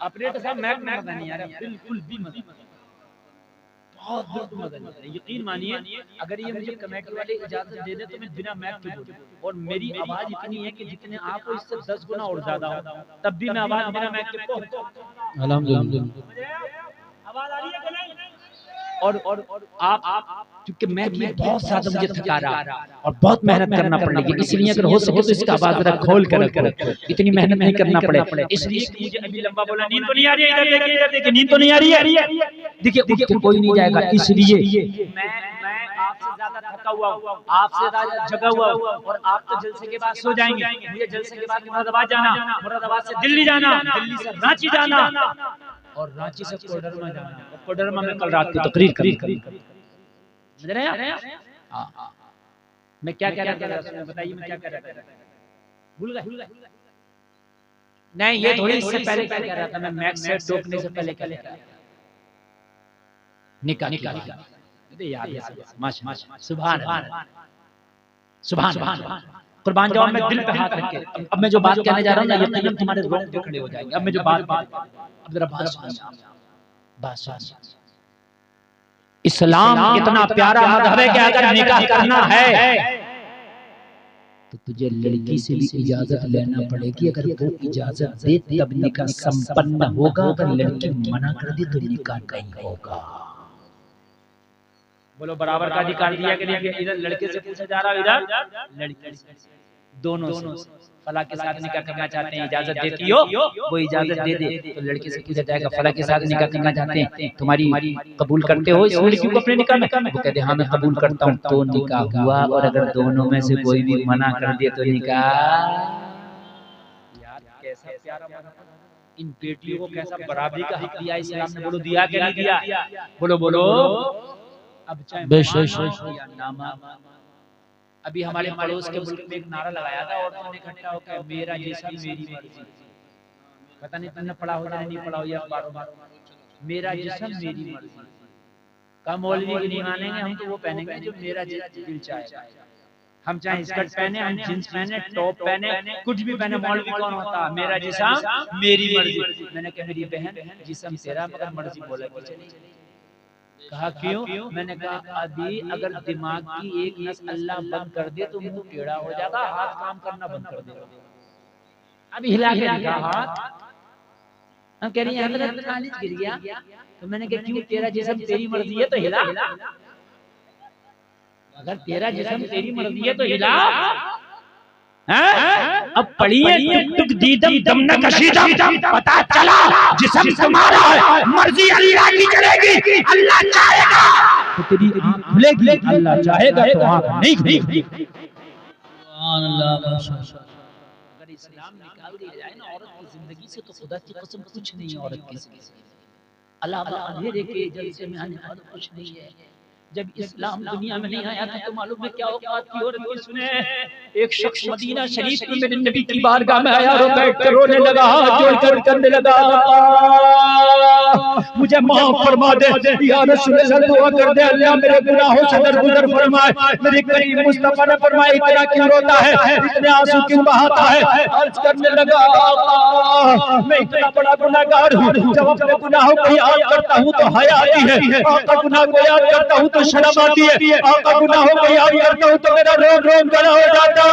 Operator साहब Mac में मजा नहीं आ रहा, बिल्कुल भी मजा, बहुत बिल्कुल मजा नहीं आ रहा। यकीन मानिए अगर ये मुझे कमेटी वाले इजाजत दे दे तो मैं बिना मैक के बोलूं, और मेरी आवाज इतनी है कि जितने आपको इससे 10 गुना और ज्यादा हो, तब भी मैं आवाज बिना मैक के पहुंच। अल्हम्दुलिल्लाह आवाज आ रही है कि नहीं? और आप क्योंकि मैं ये बहुत ज्यादा मुझे थका रहा और बहुत मेहनत करना पड़ेगी, इसलिए अगर हो सके तो इसका आवाज जरा खोल कर इतनी मेहनत नहीं करना पड़े, इसलिए मुझे अभी लंबा बोला नींद तो नहीं आ रही है, इधर देखिए नींद तो नहीं आ रही है, देखिए कोई नहीं जाएगा, इसलिए मैं आपसे ज्यादा थका हुआ हूं, आपसे ज्यादा जगा हुआ हूं, और आप तो जलसे के बाद सो जाएंगे, मुझे जलसे के बाद मुरादाबाद जाना, मुरादाबाद से दिल्ली जाना, दिल्ली से रांची जाना, और रांची से कोडरमा जाना, और कोडरमा में कल रात को तकरीर करी। समझ रहे हैं? हां मैं क्या कह रहा था, बताइए मैं क्या कह रहा था, भूल गए? नहीं ये थोड़ी इससे पहले क्या कह रहा था, मैं मैक सेट रोकने से पहले क्या कह रहा था, निकाह याद है, माशाअल्लाह, सुभान अल्लाह, सुभान अल्लाह, कुर्बान जाऊं मैं दिल पे हाथ रख के। अब मैं जो बात कहने जा रहा हूं ना, यकीनन तुम्हारे रोंगटे खड़े हो जाएंगे। अब मैं जो बात अब जरा बात इस्लाम इतना प्यारा मज़हब है कि अगर निकाह करना है तो तुझे लड़की से भी इजाजत लेना पड़ेगी, अगर वो इजाजत दे तब निकाह संपन्न होगा, अगर लड़की मना कर दी तो निकाह नहीं होगा। बोलो बराबर का अधिकार दिया कि नहीं? इधर लड़के से पूछा जा रहा है, इधर लड़की से, दोनों से फला के साथ निकाह करना चाहते हैं, इजाजत देती हो? वो इजाजत दे दे तो लड़के से पूछा जाएगा फला के साथ निकाह करना चाहते हैं, तुम्हारी कबूल करते हो इस लड़की को अपने निकाह में? वो कहते हैं हाँ मैं कबूल करता हूँ, तो निकाह हुआ। और अगर दोनों में से कोई भी मना कर दे तो निकाह। यार कैसा प्यारा, इन बेटियों को कैसा बराबरी का हक दिया इस्लाम ने, बोलो दिया कि नहीं दिया? बोलो अब चाहे नामा। अभी हमारे पड़ोस के मुल्क में एक नारा लगाया था औरतों ने इकट्ठा होकर, मेरा जिस्म मेरी मर्जी। पता नहीं तुमने पढ़ा हो या नहीं पढ़ा हो, या अखबारों में, मेरा जिस्म मेरी मर्जी। का मौलवी की नहीं मानेंगे हम, तो वो पहनेंगे जो मेरा दिल चाहे। हम चाहे स्कर्ट पहने, हम जींस पहने, टॉप पहने, कुछ भी पहने, मौलवी कौन होता? मेरा जिस्म मेरी मर्जी। मैंने कहा मेरी बहन जिस्म तेरा मगर मर्जी बोला कि चली। कहा क्यों? मैंने कहा अभी अगर दिमाग की एक नस अल्लाह बंद कर दे तो मुंह टेढ़ा हो जाएगा, हाथ काम करना बंद कर देगा। अभी हिला के दिखा हाथ, हम कह रही हैं हजरत खालिद गिर गया, तो मैंने कहा क्यों? तेरा जिस्म तेरी मर्जी है तो हिला, अगर तेरा जिस्म तेरी मर्जी है तो हिला। अब पढ़िए टुक टुक दीदम दम न कशीदम, पता चला जिस्म तुम्हारा है, मर्जी अल्लाह की चलेगी, अल्लाह चाहेगा तो तेरी आंख खुलेगी, अल्लाह चाहेगा तो आंख नहीं खुलेगी। सुभान अल्लाह। अगर इस्लाम निकाल दिया जाए ना औरत की जिंदगी से तो खुदा की कसम कुछ नहीं है औरत की जिंदगी से, अल्लाह अंधेरे के जलसे में आने वाला कुछ नहीं है। जब इस्लाम दुनिया में नहीं आया था तो मालूम है क्या औकात थी औरत की? सुने, एक शख्स मदीना शरीफ में मेरे नबी की बारगाह में आया और बैठ कर रोने लगा, हाथ जोड़कर करने लगा, मुझे माफ फरमा दे या रसूल अल्लाह, दुआ कर दे अल्लाह मेरे गुनाहों से दरगुजर फरमाए। मेरे करीम मुस्तफा ने फरमाया इतना क्यों रोता है, इतने आंसू क्यों बहाता है? अर्ज करने लगा मैं इतना बड़ा गुनाहगार हूँ, जब अपने गुनाहों को याद करता हूँ तो हया आती है, आका गुनाह को याद करता हूँ तो शर्म आती है, आका गुनाहों को याद करता हूँ तो मेरा रोम रोम गला हो जाता।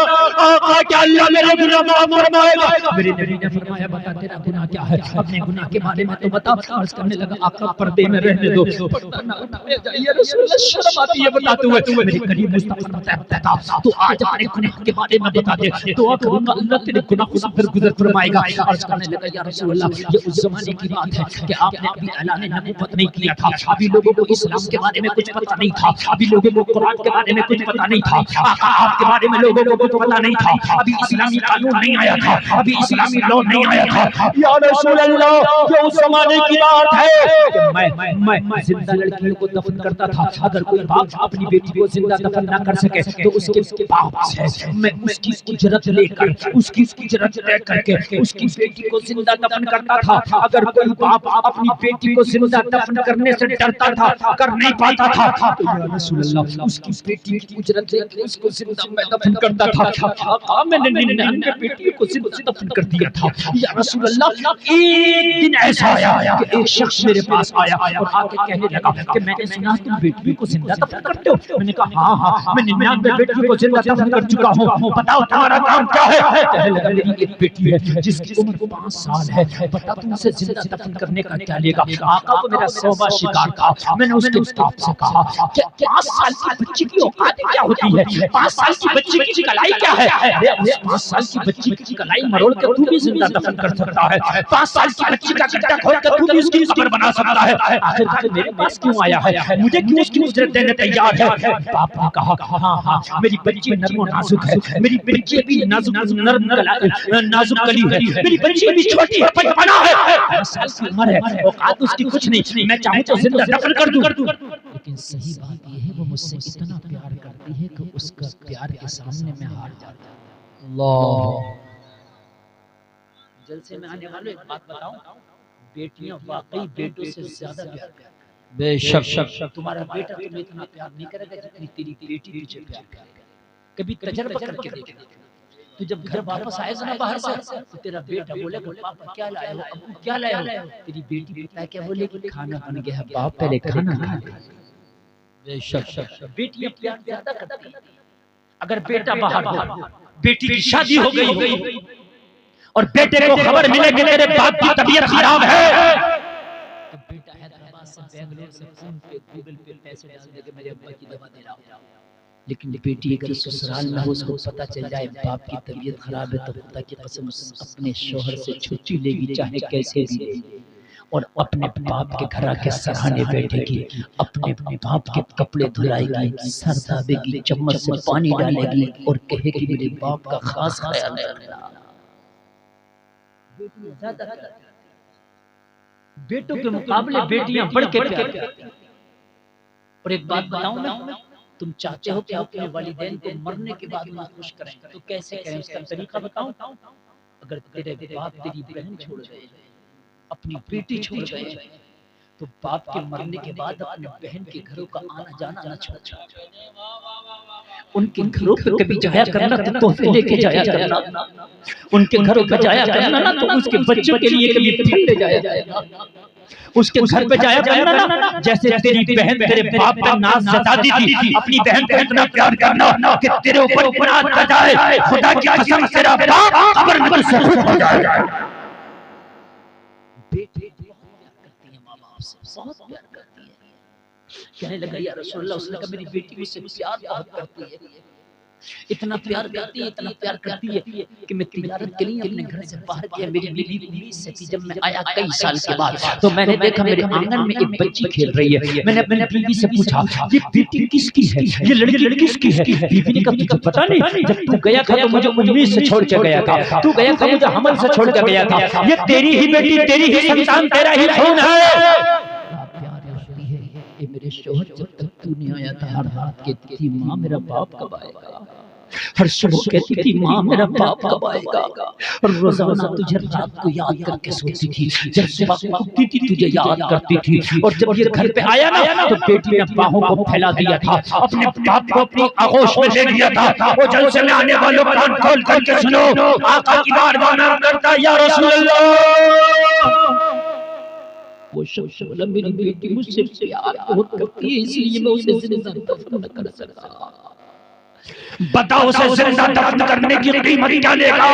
आका क्या अल्लाह मेरे गुनाह माफ फरमाएगा? मेरे नबी ने फरमाया बता तेरा गुनाह क्या है, अपने गुनाह के बारे में तो बता। अर्ज करने लगा आका पर्दे में रहने दो, पर्दा ना उठाया जाए या रसूल अल्लाह, शर्म आती है बताते हुए। मेरे करीम मुस्तफा ने बताया तू आज अपने गुनाह के बारे में बता दे, दुआ करूंगा अल्लाह तेरे गुनाहों से दरगुजर फरमाएगा। अर्ज करने लगा या रसूल अल्लाह, ये उस जमाने की बात है कि आपने अभी ऐलान नबूवत नहीं किया था, अभी लोगों को इस्लाम के बारे में कुछ पता नहीं था, अभी लोगों को कुरान के बारे में कुछ पता नहीं था, आपके बारे में लोगों को कुछ पता नहीं था, अभी इस्लामी कानून नहीं आया था, अभी इस्लामी लॉ नहीं आया था। या रसूल अल्लाह, ये उस जमाने की बात बात है कि मैं जिंदा लड़कियों को दफन करता था। अगर कोई बाप अपनी बेटी को जिंदा दफन ना कर सके तो उसके बाप से मैं उसकी उजरत लेकर उसकी उजरत तय करके उसकी बेटी को जिंदा दफन करता था। अगर कोई बाप अपनी बेटी को जिंदा दफन करने से डरता था, कर नहीं पाता था, तो या रसूल अल्लाह उसकी बेटी की उजरत लेकर उसको जिंदा मैं दफन करता था। मैंने 99 बेटियों को जिंदा दफन कर दिया था। या रसूल अल्लाह, एक दिन ऐसा आया कि एक शख्स मेरे पास आया और आके कहने लगा कि मैंने सुना तुम बेटियों को जिंदा दफन करते हो। मैंने कहा हाँ, मैं 99 बेटियों को जिंदा दफन कर चुका हूँ, बताओ तुम्हारा काम क्या है? कहने लगा मेरी एक बेटी है जिसकी उम्र 5 साल है, बता तुम उसे जिंदा दफन करने का क्या लेगा? आका को मेरा सौबा शिकार था। मैंने उसके बाप से कहा कि 5 साल की बच्ची की औकात क्या होती है? 5 साल की बच्ची की कलाई क्या है? अरे उस 5 साल की बच्ची की कलाई मरोड़ के तू भी जिंदा दफन कर सकता है। 5 साल की बच्ची का गड्ढा खोद कर तू भी उसकी कब्र बना सकता है। आखिर मेरे पास क्यों आया है? मुझे क्यों उसकी उजरत देने तैयार है? बाप ने कहा हाँ, मेरी बच्ची नर्म नाजुक है, मेरी बच्ची भी नाजुक कली है, मेरी बच्ची भी छोटी है, बचपना है, 10 साल की उम्र है, औकात उसकी कुछ नहीं, मैं चाहूं तो जिंदा दफन कर दूं। लेकिन सही बात यह है वो मुझसे इतना प्यार करती है कि उसका प्यार के सामने मैं हार जाता हूं। अल्लाह, जलसे में आने वालों एक बात बताऊं, बेटियां वाकई बेटों से ज्यादा प्यार करती हैं। बेशक तुम्हारा बेटा तुम्हें इतना प्यार नहीं करेगा जितनी तेरी बेटी तुझे प्यार करेगा। कभी तजर्बा करके देख, तू जब घर वापस आएगा ना बाहर से तो तेरा बेटा बोलेगा पापा क्या लाए हो, अब्बू क्या लाए हो? तेरी बेटी पता क्या बोलेगी? खाना बन गया है बाप, पहले खाना खा ले। बेशक बेटियां प्यार ज्यादा करती हैं। अगर बेटा बाहर हो, बेटी की शादी हो गई और बेटे को खबर मिले कि तेरे बाप की तबीयत खराब है, तो बेटा हैदराबाद से बेंगलोर से फोन पे गूगल पे पैसे डाल दे के मेरे अब्बा की दवा दे रहा हूं। लेकिन बेटी अगर ससुराल में हो, उसको पता चल जाए बाप की तबीयत खराब है, तो खुदा की कसम अपने शौहर से छुट्टी लेगी, चाहे कैसे भी ले, और अपने बाप के घर आके सराहने बैठेगी, अपने बाप के कपड़े धुलाएगी, सर दाबेगी, चम्मच से पानी डालेगी और कहेगी मेरे बाप का खास ख्याल रखना। बेटों के मुकाबले बेटियां बढ़ के प्यार करती हैं। और एक बात बताऊं मैं, तुम चाहते हो कि अपने वालिदैन को मरने के बाद में खुश करें, तो कैसे करें उसका तरीका बताऊं? अगर तेरे बाप तेरी बहन छोड़ गए, अपनी बेटी छोड़ गए, तो बाप के मरने के बाद अपने बहन के घरों का आना जाना न छोड़, उनके घरों पे कभी जाया करना तो तोहफे लेके जाया करना, उनके घरों पे जाया करना ना तो उसके बच्चों के लिए कभी फल ले जाया जाएगा, उसके घर पे जाया करना ना जैसे तेरी बहन तेरे बाप का नाज जताती थी, अपनी बहन को इतना प्यार करना कि तेरे ऊपर गुनाह कर जाए, खुदा की कसम तेरा बाप कब्र में तुझसे खुश हो जाएगा। बेटी बहुत प्यार करती है माँ बाप से, बहुत प्यार करती है। कहने लगा या रसूल अल्लाह, उसने कहा मेरी बेटी मुझसे प्यार बहुत करती है, इतना प्यार करती है, इतना प्यार करती है कि मैं तिजारत के लिए अपने घर से बाहर गया, मेरी बीवी उम्मीद से थी, जब मैं आया कई साल के बाद तो मैंने देखा मेरे आंगन में एक बच्ची खेल रही है। मैंने अपनी बीवी से पूछा ये बेटी किसकी है, ये लड़की किसकी है? बीवी ने कहा तुझे पता नहीं, जब तू गया था तो मुझे उम्मीद से छोड़ के गया था, तू गया था मुझे हमल से छोड़ के गया था, ये तेरी ही बेटी, तेरी ही संतान, तेरा ही खून है। मेरे शौहर जब तक तू नहीं आया था हर रात कहती थी माँ मेरा बाप कब आएगा, हर सुबह कहती थी माँ मेरा बाप कब आएगा, और रोजाना तुझे रात को याद करके सोती थी, जब सुबह उठती थी तुझे याद करती थी, और जब ये घर पे आया ना तो बेटी ने बाहों को फैला दिया था, अपने बाप को अपनी आगोश में ले लिया था। वो जलसे में आने वालों कान खोल करके सुनो, आका की बारगाह में करता या रसूल अल्लाह, वो शख्स बोला मेरी बेटी मुझसे प्यार बहुत करती है इसलिए मैं उसे जिंदा दफन न कर सकता। बताओ उसे जिंदा दफन करने की कीमत क्या लेगा?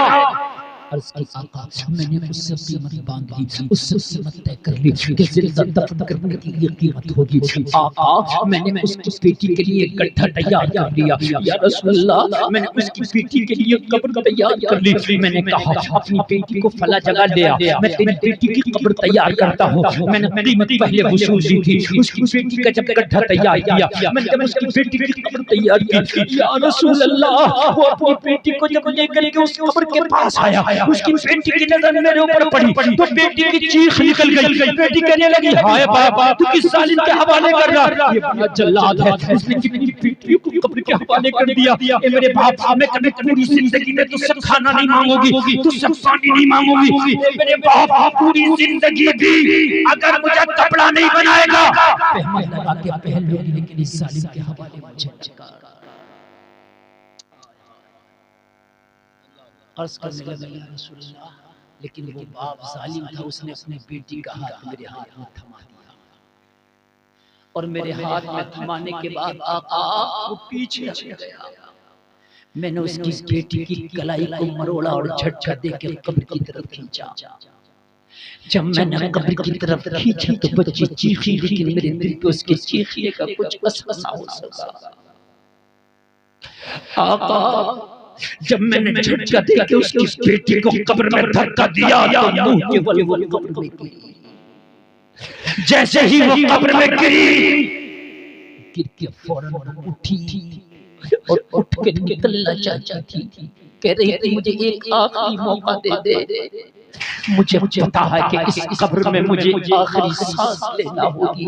अर्ज़ की आका मैंने उससे कीमत बांधी, उससे कीमत तय कर ली कि जिंदा दफन करने की ये कीमत होगी। आका मैंने उसकी बेटी के लिए गड्ढा तैयार कर लिया, या रसूल अल्लाह मैंने उसकी बेटी के लिए कब्र तैयार कर ली। मैंने कहा अपनी बेटी को फला जगह ले आ, मैं तेरी बेटी की कब्र तैयार करता हूँ। मैंने कीमत पहले वसूल ली थी, उसकी बेटी का जब गड्ढा तैयार किया, मैंने जब उसकी बेटी की कब्र तैयार की, या रसूल अल्लाह वो अपनी बेटी को जब लेकर के उस कब्र के पास आया उसकी बेटी की नजर मेरे ऊपर पड़ी तो बेटी की चीख निकल गई। बेटी कहने लगी हाय बाप तू किस जालिम के हवाले कर रहा, ये बड़ा जल्लाद है, उसने कितनी बेटियों को कब्र के हवाले कर दिया। ए मेरे बाप मैं कभी पूरी जिंदगी में तुझसे खाना नहीं मांगूंगी, तुझसे पानी नहीं मांगूंगी। ए मेरे बाप पूरी जिंदगी भी अगर मुझे कपड़ा नहीं बनाएगा पहले लगा के पहले, लेकिन इस जालिम के हवाले मुझे लगा। अर्ज करने लगा या रसूल अल्लाह, लेकिन वो बाप जालिम था, उसने अपनी बेटी का हाथ मेरे हाथ में थमा दिया और मेरे हाथ में थमाने के बाद आका वो पीछे हट गया। मैंने उसकी बेटी की कलाई को मरोड़ा और झटका देकर कब्र की तरफ खींचा। जब मैंने कब्र की तरफ खींचा तो बच्ची चीखी, लेकिन मेरे दिल पे उसके चीखने का कुछ असर ना हो सका। आका जब मैंने झटका देकर उसकी बेटी को कब्र में धक्का दिया तो मुंह के बल वो कब्र में गिरी। जैसे ही वो कब्र में गिरी, गिर के फौरन उठी और उठ के निकलना चाहती थी। कह रही थी मुझे एक आखिरी मौका दे दे, मुझे पता है कि इस कब्र में मुझे आखिरी सांस लेना होगी।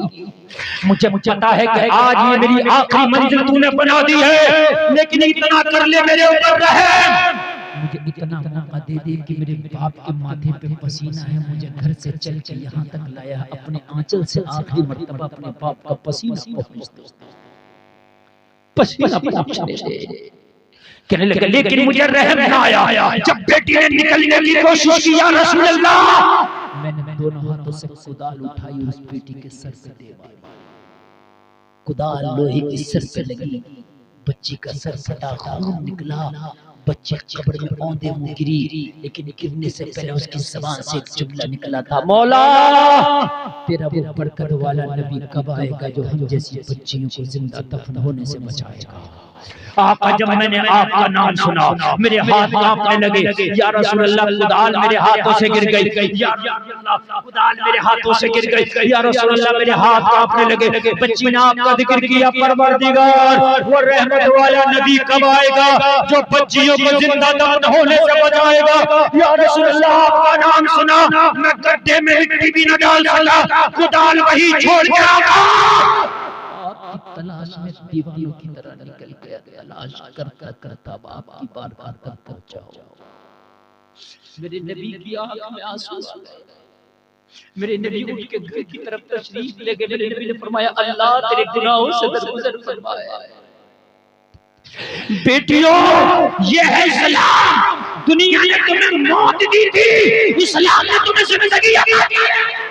मुझे पता है कि आज ये मेरी आखिरी मंजिल तूने बना दी है, लेकिन इतना कर ले मेरे ऊपर रहम, मुझे इतना मौका दे दे कि मेरे बाप के माथे पे पसीना है, मुझे घर से चल के यहाँ तक लाया, अपने आंचल से आखिरी मर्तबा अपने बाप का पसीना पहुँच दो, पसीना पहुँचने दे। कहने लगे लेकिन मुझे रहम ना आया। जब बेटी ने निकलने की कोशिश की या रसूल अल्लाह, मैंने दोनों हाथों से कुदाल उठाई, उस बेटी के सर पे दे मारी। कुदाल लोहे की सर पे लगी, बच्ची का सर फटा, खून निकला, बच्चे कब्र में औंधे मुंह गिरी, लेकिन गिरने से पहले उसकी ज़बान से एक जुमला निकला था, मौला तेरा वो बरकत वाला नबी कब आएगा जो हम जैसी बच्चियों को जिंदा दफन होने से बचाएगा। आका जब मैंने आपका नाम सुना मेरे हाथ कांपने लगे। या रसूल अल्लाह कुदाल मेरे हाथों से गिर गई, या रसूल अल्लाह कुदाल मेरे हाथों से गिर गई, या रसूल अल्लाह मेरे हाथ कांपने लगे। बच्ची ने आपका जिक्र किया, परवरदिगार वो रहमत वाला नबी कब आएगा जो बच्चियों को जिंदा दफन होने से बचाएगा। या रसूल अल्लाह आपका नाम सुना, मैं गड्ढे में मिट्टी भी न डाल सका, कुदाल वही छोड़ के आया। तलाश में दीवानों की तरह निकल गया, तलाश करता करता बाप की बारगाह तक पहुंचा। मेरे नबी की आंख में आंसू आ गए। मेरे नबी उठ के घर की तरफ तशरीफ ले गए। मेरे नबी ने फरमाया अल्लाह तेरे गुनाहों से दरगुजर फरमाए। बेटियों ये है इस्लाम, दुनिया ने तुम्हें मौत दी थी, इस्लाम ने तुम्हें जिंदगी अता की है।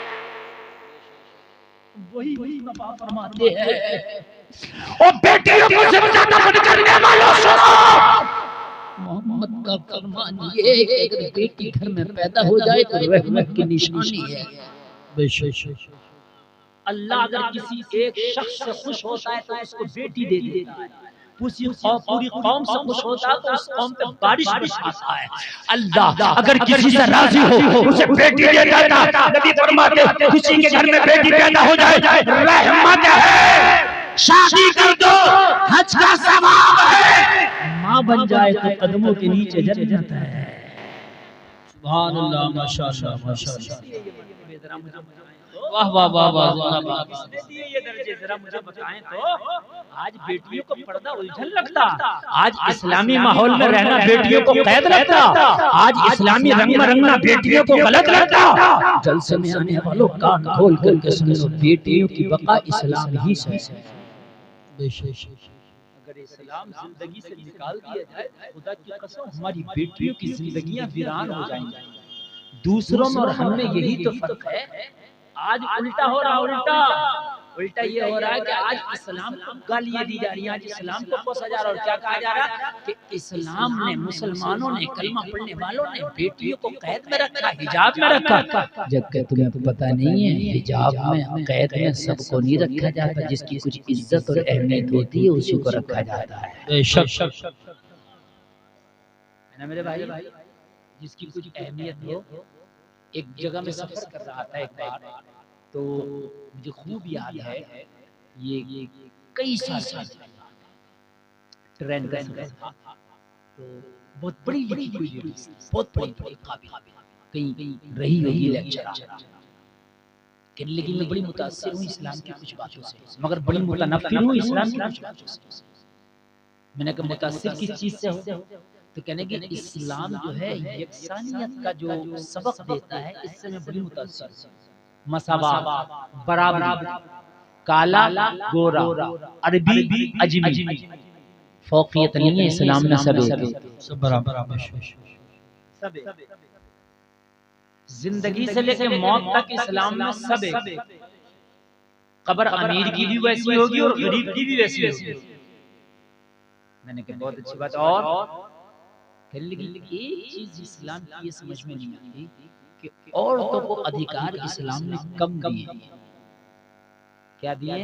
वही बाबा फरमाते हैं और बेटियों को जिंदा दफन करने वालों सुनो, मोहम्मद का फरमान ये है कि अगर बेटी घर में पैदा हो जाए तो रहमत की निशानी है। बेशक अल्लाह अगर किसी एक शख्स से खुश होता है तो उसको बेटी दे देता है, पूरी कौम से खुश होता है तो उस कौम पे बारिश बरसाता है। अल्लाह अगर किसी से राजी हो उसे बेटी दे देता है। नबी फरमाते किसी के घर में बेटी पैदा हो जाए रहमत है, शादी कर दो हज का सवाब है, माँ बन जाए तो कदमों के नीचे जन्नत है। सुभान अल्लाह, माशाअल्लाह माशाअल्लाह, वाह वाह वाह वाह, किसने दिए ये दर्जे जरा मुझे बताएं तो। आज बेटियों को पर्दा उलझन लगता, आज इस्लामी माहौल में रहना बेटियों को कैद लगता, आज इस्लामी रंग में रंगना बेटियों को गलत लगता। जलसे में आने वालों कान खोल करके सुन लो, बेटियों की बका इस्लाम ही से है। अगर इस्लाम जिंदगी से निकाल दिया जाए, खुदा की कसम हमारी बेटियों की जिंदगियां वीरान हो जाएंगी। दूसरों में और हम में यही तो फर्क है। आज उल्टा हो रहा, उल्टा ये हो रहा है कि आज इस्लाम को गालियां दी जा रही हैं, आज इस्लाम को कोसा जा रहा है। और क्या कहा जा रहा है कि इस्लाम ने, मुसलमानों ने, कलमा पढ़ने वालों ने बेटियों को कैद में रखा, हिजाब में रखा। जबकि तुम्हें पता नहीं है हिजाब में, कैद में सबको नहीं रखा जाता, जिसकी कुछ इज्जत और अहमियत होती है उसी को रखा जाता है। बेशक है ना मेरे भाई, जिसकी कुछ अहमियत हो। एक जगह में सफर कर रहा था एक बार, तो मुझे खूब याद है, ये कई साल ट्रेन का सफर था। तो बहुत बड़ी लिखी हुई लेडीज, बहुत बड़ी बड़ी काबिल, कहीं रही होगी लेक्चरर, लेकिन मैं बड़ी मुतासिर हूँ इस्लाम की कुछ बातों से, मगर बड़ी मुतनफ्फिर हूँ इस्लाम की कुछ बातों से। मैंने कहा मुतासिर किस चीज से हो, तो कहने कि इस्लाम जो है यकसानियत का जो सबक देता है, इससे मैं बड़ी मुतासिर हूँ। मसावात, बराबरी, काला गोरा, अरबी अजमी, फौकियत नहीं है इस्लाम में, सब बराबर, सब जिंदगी से लेकर मौत तक इस्लाम में सब एक। कब्र अमीर की भी वैसी होगी और गरीब की भी वैसी होगी। मैंने कहा बहुत अच्छी बात। और लेकिन एक चीज इस्लाम की ये समझ में नहीं आती कि औरतों को अधिकार इस्लाम ने कम दिए। क्या दिए?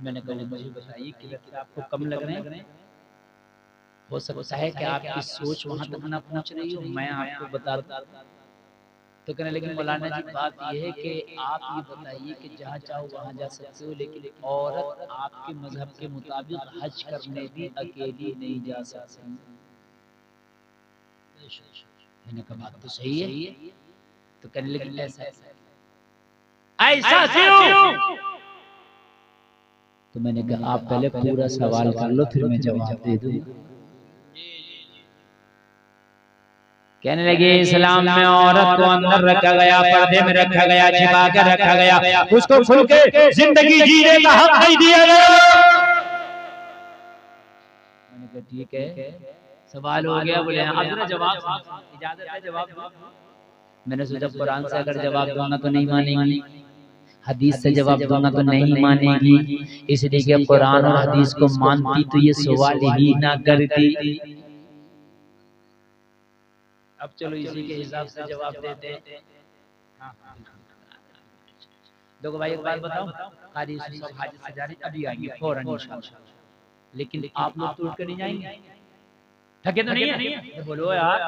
मैंने कहा मुझे बताइए कि वैसे आपको कम लग रहे हैं? हो सकता है कि आपकी सोच वहां तक ना पहुंच रही हो, मैं आपको बता दूं। तो कहने लगे मौलाना जी बात यह है कि आप ये बताइए कि जहाँ चाहो वहाँ जा सकते हो, लेकिन औरत आपके मजहब के मुताबिक हज करने भी अकेली नहीं जा सकती। मैंने कहा बात तो सही है। तो कहने लगी ऐसा क्यों? तो मैंने कहा आप पहले पूरा सवाल कर लो, फिर मैं जवाब दे दूंगा। कहने लगे इस्लाम में औरत को अंदर रखा गया, पर्दे में रखा गया, छिपा कर रखा गया, उसको खुल के जिंदगी जीने का हक नहीं दिया गया। मैंने कहा ठीक है, सवाल हो गया। बोले अब जरा जवाब, इजाजत है जवाब। मैंने सोचा कुरान से अगर जवाब दूंगा तो नहीं मानेंगी, हदीस से जवाब दूंगा तो नहीं मानेगी, इसलिए कि कुरान और हदीस को मानती तो ये सवाल ही ना करती। अब चलो इसी के हिसाब से जवाब देते हैं। देखो भाई एक बात बताओ, कारी सब हाजिर से जा रही अभी आएंगे फौरन इंशाल्लाह, लेकिन आप लोग तो उठ कर नहीं जाएंगे, थके तो नहीं है? बोलो यार,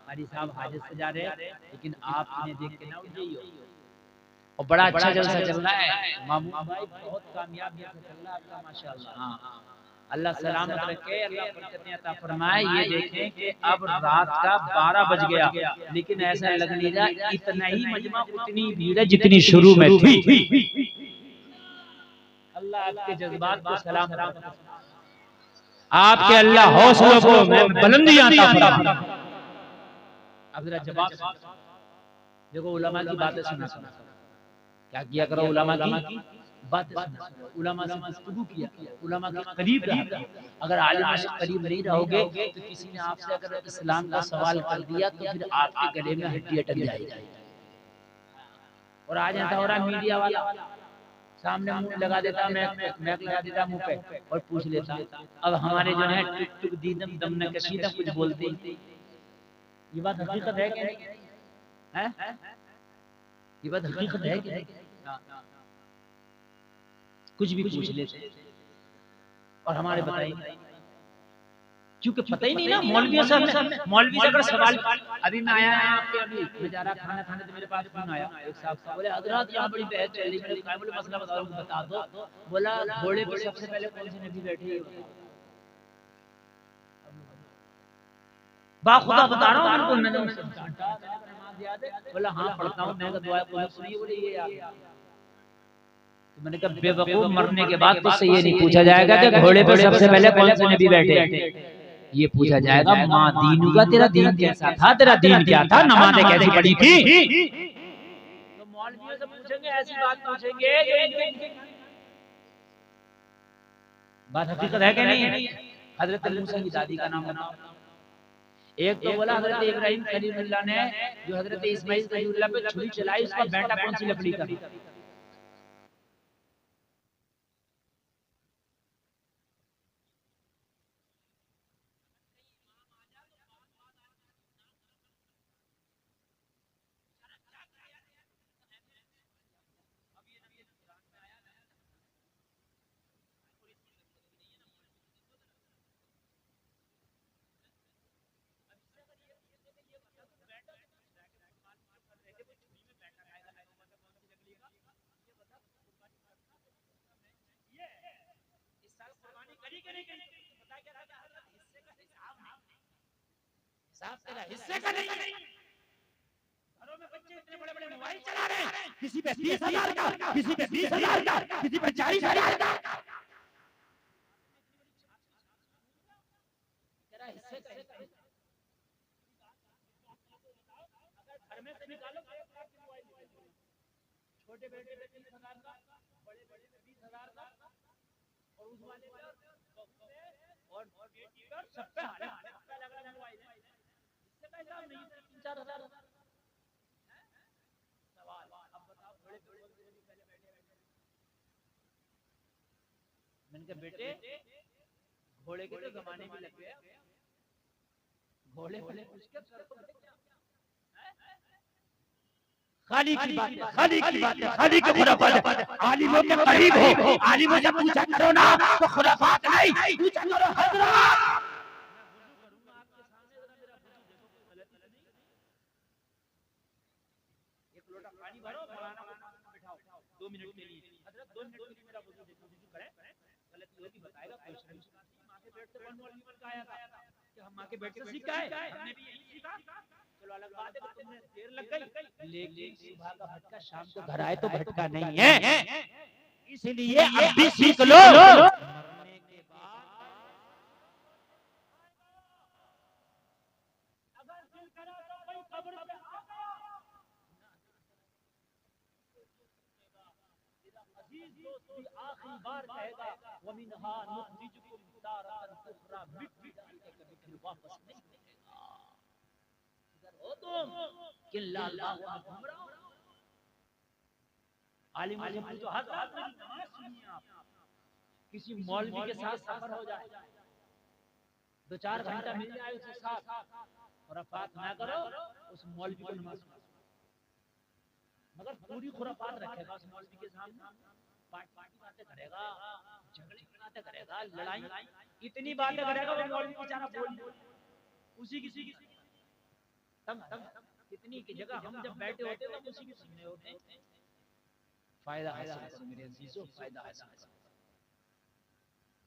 कारी साहब हाजिर से जा रहे हैं, लेकिन आप इन्हें देख के ना उठ जाइए। और बड़ा अच्छा जलसा चल रहा है, मामू भाई बहुत कामयाब जलसा चल रहा है आपका माशाल्लाह। हाँ, अल्लाह सलामत रखे, अल्लाह बरकतें अता फरमाए। ये देखें कि अब रात का 12 बज गया, लेकिन ऐसा लग नहीं रहा इतना ही मजमा, उतनी भीड़ है जितनी शुरू में थी। अल्लाह आपके जज्बात को सलामत रखे, आपके अल्लाह हौसलों को बुलंदियां अता फरमाए। अब जरा जवाब देखो, उलमा की बातें सुना, क्या किया करो, उलमा की बात, उलमा से गुफ्तगू किया, उलमा के करीब रहा। अगर आलिम से करीब नहीं रहोगे तो किसी ने आपसे अगर इस्लाम का सवाल कर दिया तो फिर आपके गले में हड्डी अटक जाएगी। और आज ऐसा हो रहा मीडिया वाला सामने मुंह लगा देता, मैक लगा देता मुंह पे और पूछ लेता। अब हमारे जो है टुक टुक दीदम दम न कशीदा कुछ बोलते, ये बात हकीकत है क्या? है ये बात हकीकत है क्या? कुछ भी पूछ लेते और हमारे बताइए, क्योंकि पता ही नहीं ना। मौलवी से अगर सवाल, अभी मैं आया आपके, अभी मैं जा रहा खाना खाने तो मेरे पास फोन आया, एक साहब बोले हजरत यहाँ बड़ी बहस चल रही। मैंने कहा बोले मसला बता दो। बोला घोड़े पे सबसे पहले कौन से नबी बैठे हैं? बाखुदा बता रहा हूँ बिल्कुल। मैंने उनसे डांटा, नमाज याद है? बोला हाँ पढ़ता हूँ। मैंने कहा दुआ कुनूत सुनिए? बोले ये यार। तो मैंने कहा बेवकूफ, मरने के बाद तो ये नहीं पूछा जाएगा कि घोड़े पे सबसे पहले कौन से नबी बैठे, ये पूछा जाएगा माँ दीनू का, तेरा दीन कैसा था, तेरा दीन क्या था, नमाज़ें कैसी पढ़ी थी। तो मौलवियों से पूछेंगे, ऐसी बात पूछेंगे। बात हकीकत है कि नहीं है? हजरत मूसा की दादी का नाम बताओ। एक तो बोला हजरत इब्राहिम खलीलुल्लाह ने जो हजरत इस्माइल खलीलुल्लाह पे छुरी चलाई, उसका बेटा कौन सी लकड़ी का? इस साल कुर्बानी करी कि नहीं करी? बता क्या था? हिसाब तेरा हिस्से का नहीं है। घरों में बच्चे इतने बड़े बड़े मोबाइल चला रहे हैं, किसी पे 30,000 का, किसी पे 20,000 का, किसी पे 40,000 का। तेरा हिस्से का अगर घर में से निकालो छोटे बेटे पे 30,000 का, बड़े बेटे पे 20,000 का, और उस वाले पे और बेटी पे सब पे अलग-अलग मोबाइल है। इससे का हिसाब नहीं है, 3-4,000 सवाल। अब बताओ बड़े बड़े पहले बैठे मैंने कहा बेटे घोड़े के तो जमाने में लग गए, घोड़े वाले उसके सर को खाली की बात है, खाली की बात है, खाली की खुराफात है। आलिमों के करीब हो, आलिमों से पूछा करो ना तो खुराफात नहीं, पूछा करो हजरत। एक लोटा पानी भरो, मौलाना को बिठाओ 2 मिनट के लिए, हजरत 2 मिनट के लिए मेरा वुजू देखो, वुजू करें, गलती होगी बताएगा, कोई शर्म की बात नहीं। मां के पेट से कौन मौलवी बन के आया था कि हम मां के पेट से सीखा है, हमने भी यही सीखा। चलो अलग बात है कि तुमने देर लग गई, लेकिन सुबह का भटका शाम को घर आए तो भटका नहीं है, इसलिए अब भी सीख लो। मरने के बाद अगर दिल करा तो कोई कब्र पे आगा, तेरा अजीज दोस्त भी आखिरी बार कहेगा वमिनहा नुखरिजुकुम तारतन उखरा, मिट्टी डाल के कभी फिर वापस नहीं मिलेगा। हो तुम किल्ला अल्लाह घूम रहा हो। आलिम से पूछो, हर रात मेरी नमाज सुनिए आप, किसी मौलवी के साथ सफर हो जाए, 2-4 घंटा मिल जाए उसके साथ, खुराफात ना करो, उस मौलवी को नमाज सुना, मगर पूरी खुराफात रखेगा उस मौलवी के सामने, पार्टी बातें करेगा, झगड़े की बातें करेगा, लड़ाई इतनी बातें करेगा वो मौलवी बेचारा बोल उसी की कितनी की जगह हम जब बैठे होते हैं तो उसी की सुनने होते हैं। फायदा हासिल करो मेरे अजीजों, फायदा हासिल करो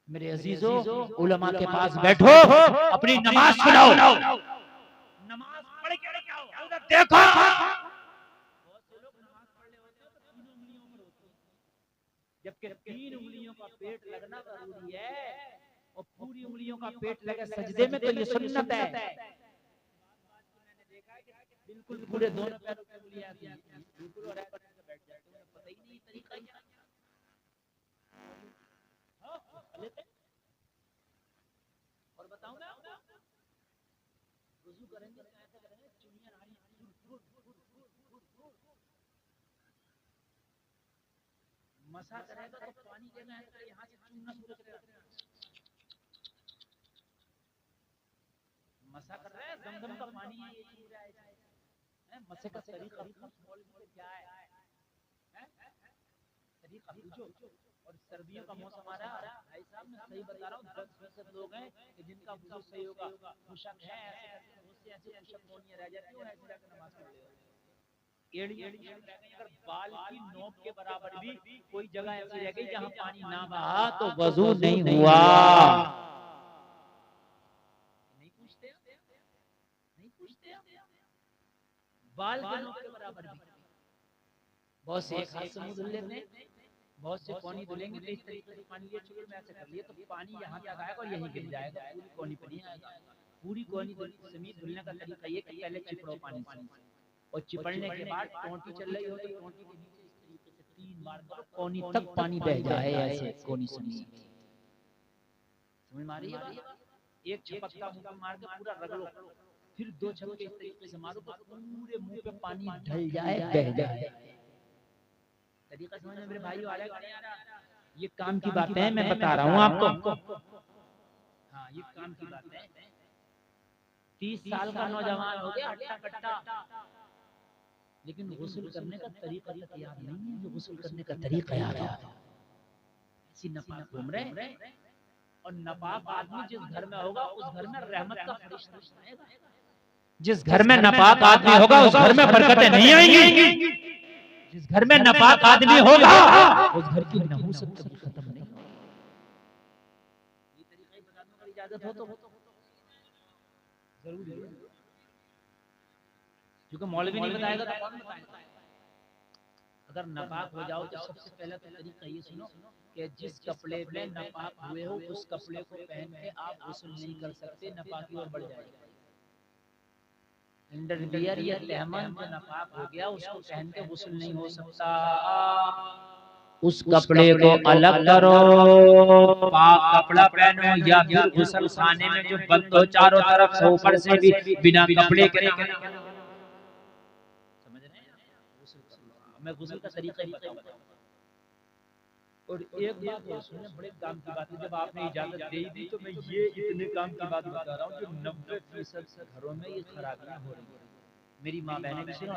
मेरे अजीजों, उलमा के पास बैठो, अपनी नमाज सुनाओ, नमाज पढ़ के क्या हो देखो। बहुत से लोग नमाज पढ़ रहे होते हैं तो 3 उंगलियों पर होते हैं, जबकि 3 उंगलियों का पेट लगना जरूरी है, और पूरी उंगलियों का पेट लगे सजदे में तो ये सुन्नत है। बिल्कुल पूरे दोनों पैरों पे उंगलियां आती हैं, बिल्कुल और ऐसे बैठ जाते हैं, पता ही नहीं तरीका क्या। हां और बताऊं मैं वुजू करेंगे तो ऐसे करेंगे, चुनिया नाड़ी मसा करेगा तो पानी देना है तो यहां से चूमना शुरू करेगा, मसा कर रहा है जमजम का पानी ये चूम रहा है, मसे का तरीका क्या है, तरीका पूछो। और सर्दियों का मौसम आ रहा है भाई साहब, मैं सही बता रहा हूँ, 10% लोग हैं कि जिनका वुजू सही होगा, मुशक है ऐसे मुशक होनी रह जाती है, ऐसे जाकर नमाज पढ़ ले। अगर बाल की नोक के बराबर भी कोई जगह ऐसी रह गई जहाँ पानी ना बहा तो वजू नहीं हुआ। नहीं पूछते बाल के नोक के बराबर भी, बहुत से एक हाथ से मुंह धुल लेते हैं, बहुत से कोनी धुलेंगे तो इस तरीके से पानी लिए चुगल में ऐसे कर लिए तो पानी यहाँ तक आएगा और यहीं गिर जाएगा, पूरी कोनी पर नहीं आएगा। पूरी कोनी समीत धुलने का तरीका ये कि पहले चिपड़ो पानी से, और चिपड़ने के बाद टोंटी चल रही हो तो टोंटी के नीचे इस तरीके से 3 बार करो, कोनी तक पानी बह जाए, ऐसे कोनी समीत। समझ मारी है बात? एक झपक्का मुंह पे मार के पूरा रगड़ो, फिर 2 झपके इस तरीके से मारो तो पूरे मुंह पे पानी ढल जाए, बह जाए। तरीका समझ में मेरे भाइयों आ रहा है? ये काम की बातें हैं, मैं बता रहा हूँ आपको। हाँ ये काम की बात है। 30 साल का नौजवान हो गया हट्टा कट्टा, लेकिन गुस्ल करने का तरीका तक याद नहीं है, जो गुस्ल करने का तरीका याद है। ऐसी नपाक घूम रहे, और नपाक आदमी जिस घर में होगा उस घर में रहमत का फरिश्ता आएगा, जिस घर में नपाक आदमी होगा उस घर में बरकतें नहीं आएंगी, जिस घर में नपाक आदमी होगा उस घर की नहूसत कभी खत्म नहीं होगी। ये तरीका ही बताने की इजाजत हो तो जरूरी है, क्योंकि मौलवी नहीं बताएगा तो कौन बताएगा। अगर नापाक हो जाओ तो सबसे पहला तो तरीका ये सुनो कि जिस कपड़े में नापाक हुए हो उस कपड़े को पहन के आप गुस्ल नहीं कर सकते, नापाकी और बढ़ जाएगी। अंडरवियर या तहमन जो नापाक हो गया उसको पहन के गुस्ल नहीं हो सकता। उस कपड़े को अलग करो, पाक कपड़ा पहनो, या फिर गुस्ल खाने में जो बंद हो चारों तरफ से ऊपर से भी बिना कपड़े के समझ रहे हैं। गुस्ल कर लो। मैं गुस्ल का तरीका ही बताऊंगा। और एक बात और सुने, बड़े काम की बात है, जब आपने इजाजत दे दी तो मैं ये इतने काम की बात बता रहा हूँ जो 90% घरों में ये खराबियां हो रही है। मेरी माँ बहनें भी सुनो।